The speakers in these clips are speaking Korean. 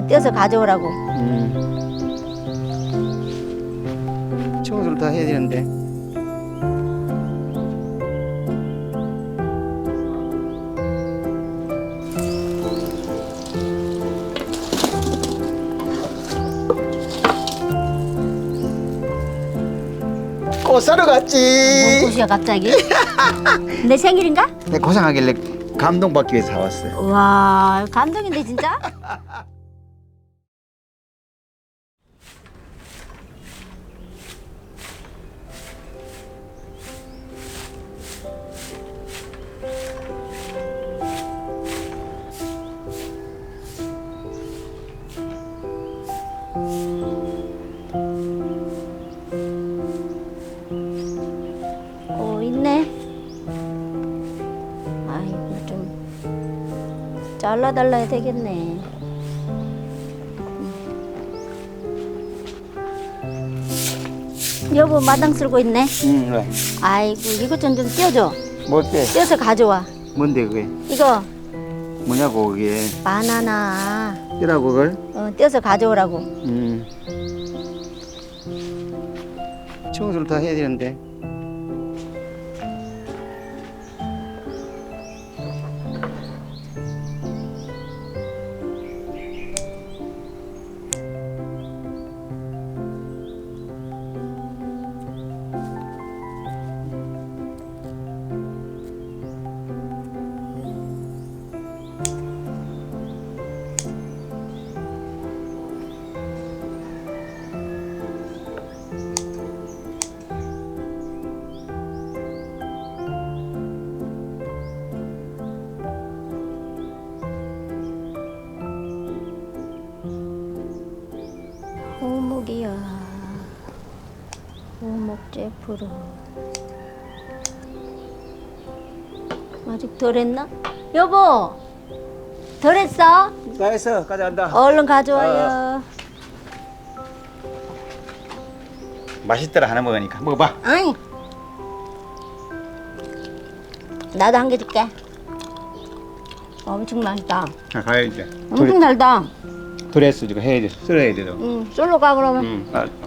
떼서 가져오라고. 청소를 다 해야 되는데. 꽃 사러 갔지. 뭔 꽃이야 갑자기? 내 생일인가? 내 고생하길래 감동받기 위해서 사왔어요. 와 감동인데 진짜? 있네. 아이고 좀 잘라달라야 되겠네. 여보 마당 쓸고 있네. 왜? 아이고 이것 좀 떼어줘. 뭐 어때? 떼어서 가져와. 뭔데 그게? 이거 뭐냐고 그게? 바나나. 뜨라고 그걸? 떼어서 가져오라고. 청소를 다 해야 되는데. 호목이야. 호목 째프로. 아직 덜 했나? 여보! 덜 했어? 다 했어. 가져간다. 얼른 가져와요. 맛있더라 하나 먹으니까. 먹어봐. 아이. 나도 한 개 줄게. 엄청 맛있다. 가야 이제. 엄청 달다. 도레스 이거 해야 돼. 썰어야 돼. 너. 응, 쏠로 가 그러면. 알았어.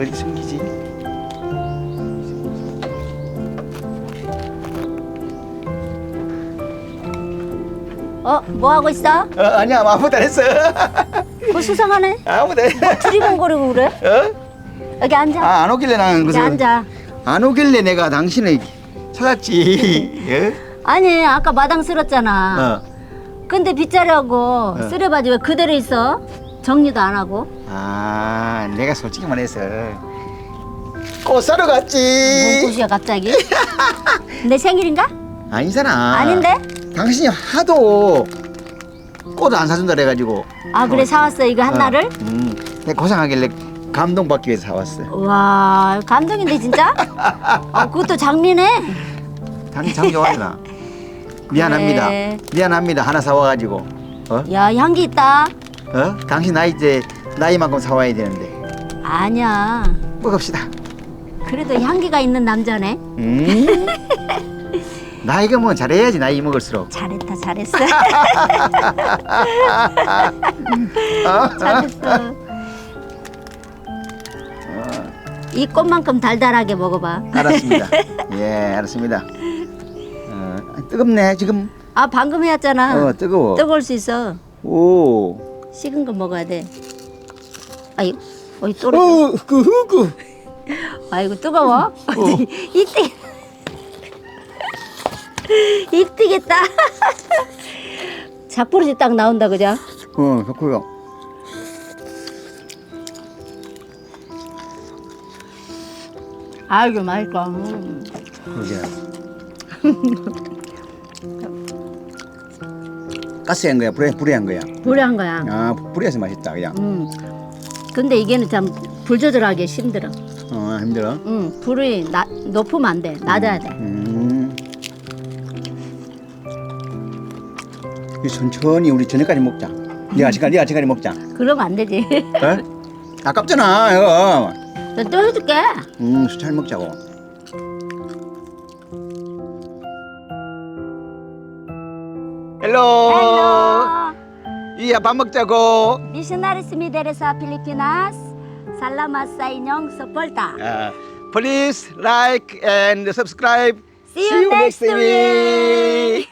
어디 숨기지? 뭐 하고 있어? 아니야 아무도 안 했어. 뭐 수상하네. 아무도 안 했어. 두리번거리고 그래? 여기 앉아. 안 오길래 나는 여기 그래서 앉아. 안 오길래 내가 당신을 찾았지. 예? 아니 아까 마당 쓸었잖아. 근데 빗자루하고 쓰레바지 왜 그대로 있어? 정리도 안 하고. 아 내가 솔직히 말해서 꽃 사러 뭔 갔지. 곳이야 갑자기? 내 생일인가? 아니잖아. 아닌데? 당신이 하도 꽃 안 사준다 그래가지고. 아 그래 사왔어 이거 하나를? 내가 고생하길래 감동받기 위해서 사왔어. 와 감동인데 진짜? 그것도 장미네. 당신 참 좋아하잖아. 미안합니다. 그래. 미안합니다. 하나 사와가지고. 야 향기 있다. 당신 나이만큼 사와야 되는데. 아니야. 먹읍시다. 그래도 향기가 있는 남자네. 나이가 뭐 잘해야지 나이 먹을수록. 잘했다 잘했어. 잘했어. 이 꽃만큼 달달하게 먹어봐. 알았습니다. 예, 알았습니다. 뜨겁네 지금. 아 방금 해왔잖아. 뜨거워. 뜨거울 수 있어. 오. 식은 거 먹어야 돼. 아이고, 어이 떨어져. 그. 아이고 뜨거워. 입뜨 입뜨겠다. 작부르지 딱 나온다 그죠? 좋고요. 아이고 맛있다. 그러게. 가스한 거야, 불에 한 거야. 불에 한 거야. 아, 불에서 맛있다 그냥. 근데 이게는 참 불 조절하기 힘들어. 힘들어. 불이 높으면 안 돼. 낮아야 돼. 이 천천히 우리 저녁까지 먹자. 네가 아침까지 먹자. 그러면 안 되지. 아깝잖아 이거. 또 해줄게. 잘 먹자고. 헬로. 이야 밥 먹자고. Missionaries Mideresa Pilipinas, salamat sa inyong suporta. Please like and subscribe. See you next week.